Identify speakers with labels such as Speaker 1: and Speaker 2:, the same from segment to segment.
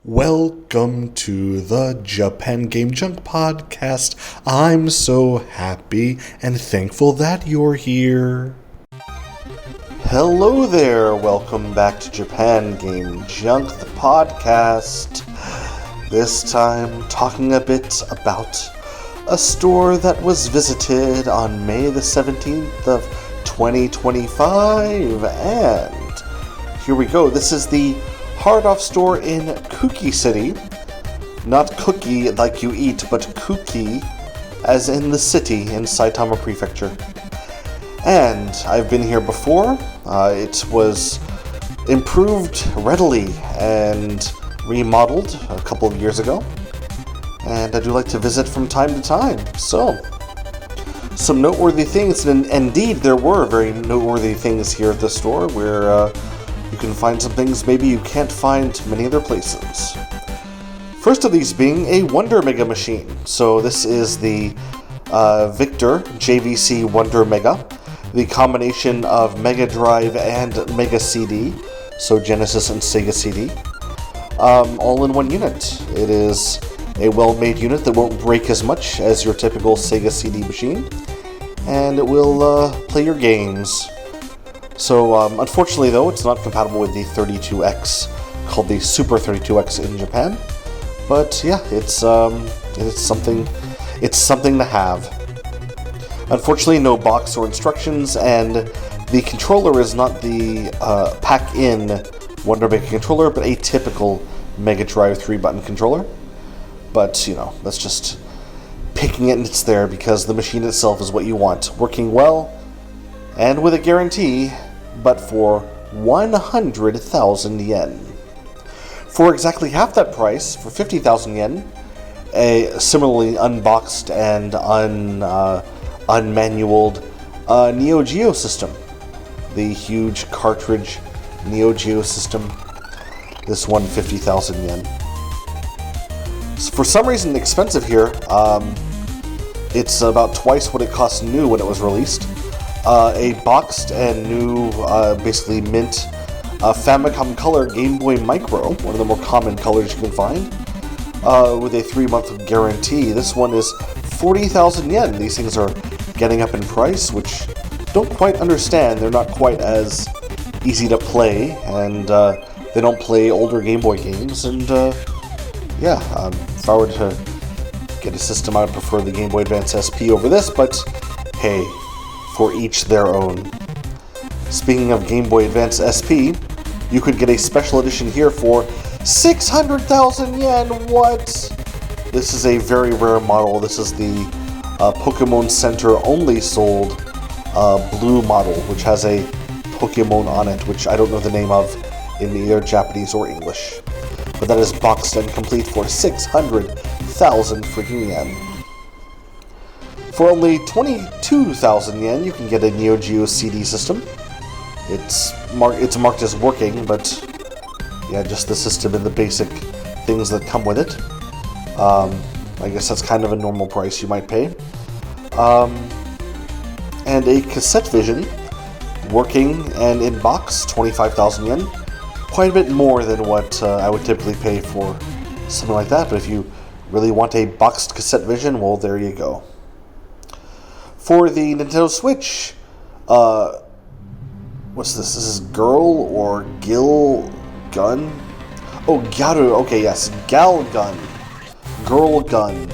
Speaker 1: Welcome to the Japan Game Junk podcast. I'm so happy and thankful that you're here. Hello there, welcome back to Japan Game Junk, the podcast. This time talking a bit about a store that was visited on May the 17th of 2025. And here we go, this is the Hard-Off store in Kuki City. Not cookie like you eat, but Kuki, as in the city in Saitama Prefecture. And I've been here before. It was improved readily and remodeled a couple of years ago. And I do like to visit from time to time. So, some noteworthy things, and indeed there were very noteworthy things here at the store where you can find some things maybe you can't find many other places. First of these being a Wonder Mega machine. So this is the Victor JVC Wonder Mega, the combination of Mega Drive and Mega CD, so Genesis and Sega CD, all in one unit. It is a well-made unit that won't break as much as your typical Sega CD machine, and it will play your games. So, unfortunately though, it's not compatible with the 32X, called the Super 32X in Japan. But yeah, it's something to have. Unfortunately, no box or instructions, and the controller is not the pack-in Wonder Mega controller, but a typical Mega Drive 3-button controller. But, you know, that's just picking it and it's there because the machine itself is what you want. Working well, and with a guarantee, but for 100,000 yen. For exactly half that price, for 50,000 yen, a similarly unboxed and unmanualed Neo Geo system. The huge cartridge Neo Geo system. This one, 50,000 yen. So for some reason expensive here. It's about twice what it cost new when it was released. A boxed and new, basically mint, Famicom Color Game Boy Micro, one of the more common colors you can find, with a 3-month guarantee. This one is 40,000 yen. These things are getting up in price, which don't quite understand. They're not quite as easy to play, and they don't play older Game Boy games. And if I were to get a system, I would prefer the Game Boy Advance SP over this, but hey, for each their own. Speaking of Game Boy Advance SP, you could get a special edition here for 600,000 yen. What? This is a very rare model. This is the Pokemon Center only sold blue model, which has a Pokemon on it, which I don't know the name of in either Japanese or English. But that is boxed and complete for 600,000 freaking yen. For only 22,000 yen, you can get a Neo Geo CD system. It's marked as working, but yeah, just the system and the basic things that come with it. I guess that's kind of a normal price you might pay. And a cassette vision, working and in box, 25,000 yen. Quite a bit more than what I would typically pay for something like that, but if you really want a boxed cassette vision, well, there you go. For the Nintendo Switch, what's this? This is Girl or Gil Gun? Oh, Garu. Okay, yes, Gal Gun. Girl Gun.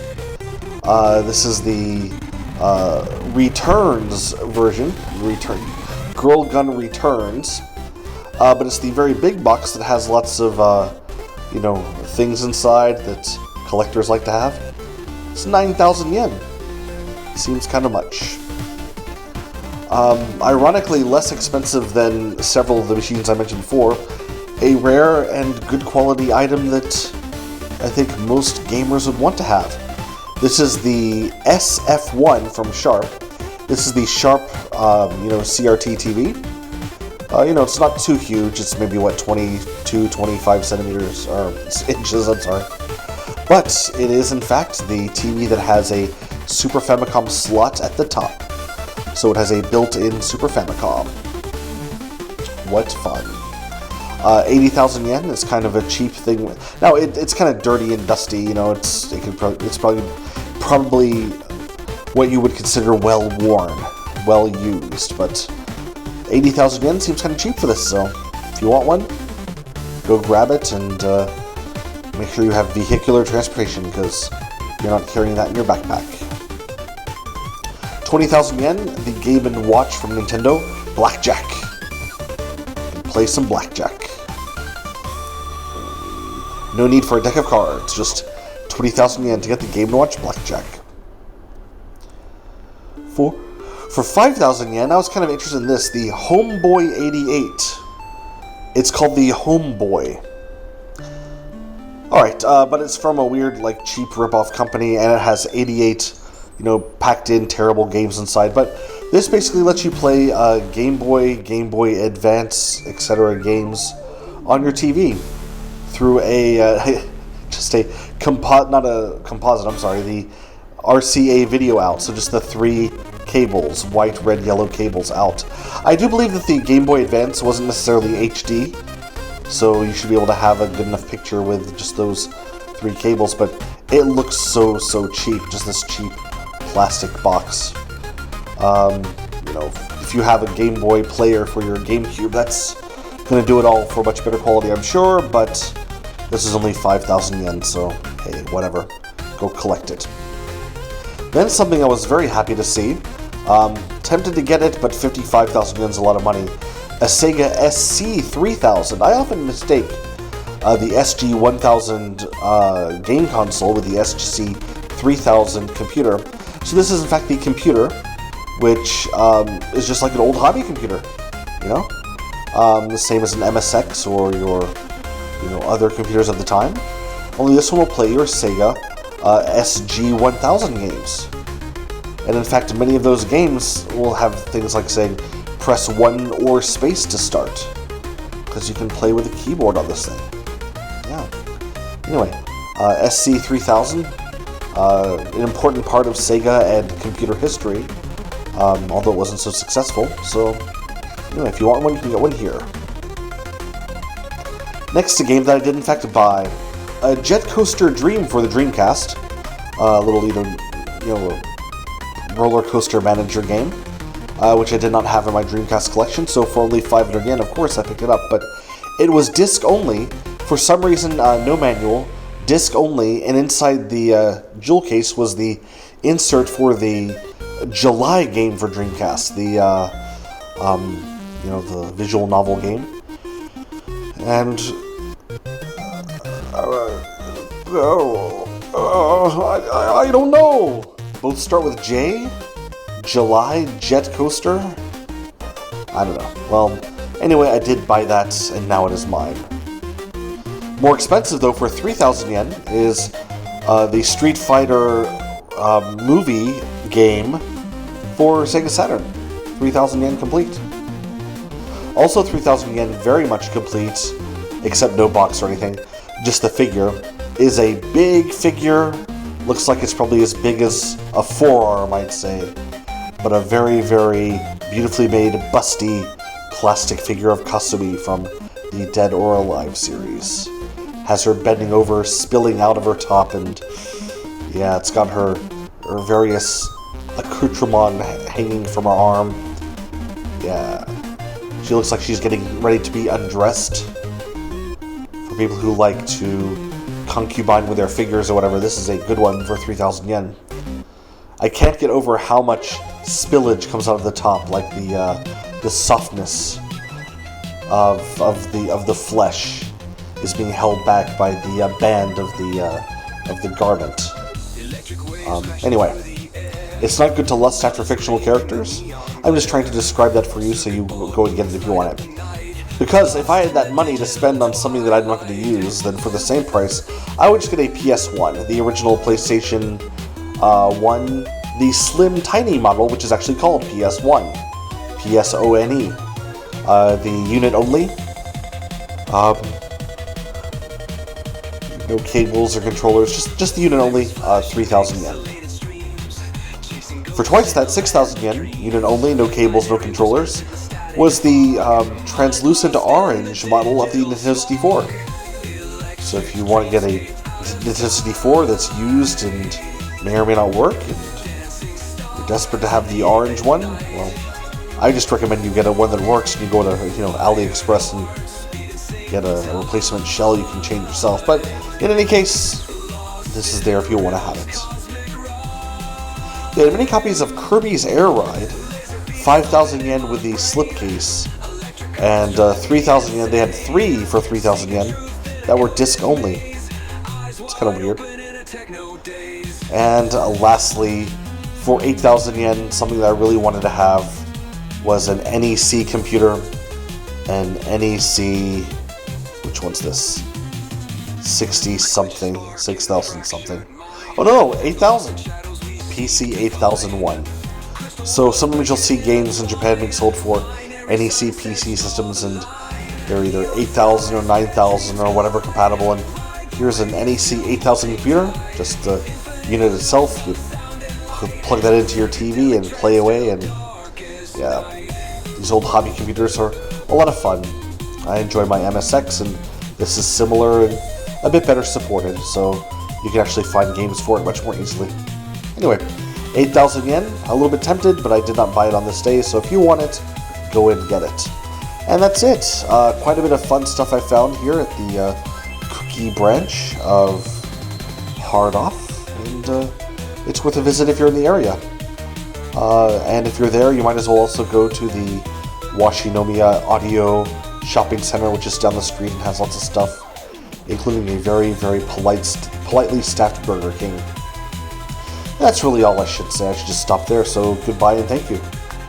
Speaker 1: This is the Returns version. Girl Gun Returns. But it's the very big box that has lots of, things inside that collectors like to have. It's 9,000 yen. Seems kind of much. Ironically, less expensive than several of the machines I mentioned before. A rare and good quality item that I think most gamers would want to have. This is the SF1 from Sharp. This is the Sharp, CRT TV. It's not too huge. It's maybe, 25 centimeters, or inches, I'm sorry. But it is, in fact, the TV that has a Super Famicom slot at the top. So it has a built-in Super Famicom. What fun. 80,000 yen is kind of a cheap thing. Now it's kind of dirty and dusty. You know, it's probably what you would consider well worn, well used. But 80,000 yen seems kind of cheap for this. So if you want one, go grab it and make sure you have vehicular transportation because you're not carrying that in your backpack. 20,000 yen, the Game & Watch from Nintendo, Blackjack. Play some blackjack. No need for a deck of cards, just 20,000 yen to get the Game & Watch Blackjack. For 5,000 yen, I was kind of interested in this, the Homeboy 88. It's called the Homeboy. Alright, but it's from a weird, like, cheap rip-off company, and it has 88, packed in terrible games inside, but this basically lets you play Game Boy Advance, etc. games on your TV through a the RCA video out, so just the 3 cables, white, red, yellow cables out. I do believe that the Game Boy Advance wasn't necessarily HD, so you should be able to have a good enough picture with just those 3 cables, but it looks so cheap, just this cheap plastic box. If you have a Game Boy player for your GameCube, that's going to do it all for much better quality, I'm sure, but this is only 5,000 yen, so hey, whatever. Go collect it. Then something I was very happy to see. Tempted to get it, but 55,000 yen is a lot of money. A Sega SC3000. I often mistake the SG1000 game console with the SC3000 computer. So this is in fact the computer, which is just like an old hobby computer, the same as an MSX or your, other computers at the time. Only this one will play your Sega SG1000 games. And in fact, many of those games will have things like saying, press 1 or space to start, because you can play with a keyboard on this thing. Yeah. Anyway, SC3000, an important part of Sega and computer history, although it wasn't so successful. So, if you want one, you can get one here. Next, a game that I did in fact buy, a Jet Coaster Dream for the Dreamcast, a little roller coaster manager game, which I did not have in my Dreamcast collection. So for only 500 yen, of course, I picked it up. But it was disc only. For some reason, no manual, disc only, and inside the jewel case was the insert for the July game for Dreamcast, the visual novel game. And I don't know. Both start with J? July Jet Coaster? I don't know. Well, anyway, I did buy that, and now it is mine. More expensive, though, for 3,000 yen is the Street Fighter movie game for Sega Saturn. 3,000 yen complete. Also 3,000 yen very much complete, except no box or anything, just the figure, is a big figure. Looks like it's probably as big as a forearm, I'd say. But a very, very beautifully made, busty plastic figure of Kasumi from the Dead or Alive series. Has her bending over, spilling out of her top, and yeah, it's got her various accoutrements hanging from her arm. Yeah, she looks like she's getting ready to be undressed. For people who like to concubine with their figures or whatever, this is a good one for 3,000 yen. I can't get over how much spillage comes out of the top, like the softness of the flesh is being held back by the band of the garment. Anyway, it's not good to lust after fictional characters. I'm just trying to describe that for you, so you go and get it if you want it. Because if I had that money to spend on something that I'm not going to use, then for the same price, I would just get a PS1, the original PlayStation 1, the slim, tiny model, which is actually called PS1, PSONE, the unit only. No cables or controllers, just the unit only, 3,000 yen. For twice that, 6,000 yen, unit only, no cables, no controllers, was the translucent orange model of the Nintendo 64. So if you want to get a Nintendo 64 that's used and may or may not work, and you're desperate to have the orange one, well, I just recommend you get a one that works, and you go to AliExpress and get a replacement shell you can change yourself. But in any case, this is there if you want to have it. They had many copies of Kirby's Air Ride, 5,000 yen with the slipcase, and 3,000 yen. They had 3 for 3,000 yen that were disc only. It's kind of weird. And lastly, for 8,000 yen, something that I really wanted to have was an NEC computer. An NEC, which one's this? 60 something, 6,000 something. Oh no, 8,000. PC 8001. So sometimes you'll see games in Japan being sold for NEC PC systems, and they're either 8,000 or 9,000 or whatever compatible. And here's an NEC 8000 computer, just the unit itself. You plug that into your TV and play away. And yeah, these old hobby computers are a lot of fun. I enjoy my MSX, and this is similar and a bit better supported, so you can actually find games for it much more easily. Anyway, 8,000 yen, a little bit tempted, but I did not buy it on this day, so if you want it, go and get it. And that's it. Quite a bit of fun stuff I found here at the Kuki branch of Hard Off, and it's worth a visit if you're in the area. And if you're there, you might as well also go to the Washinomiya Audio Shopping Center, which is down the street and has lots of stuff, including a very, very politely staffed Burger King. That's really all I should say. I should just stop there, so goodbye and thank you.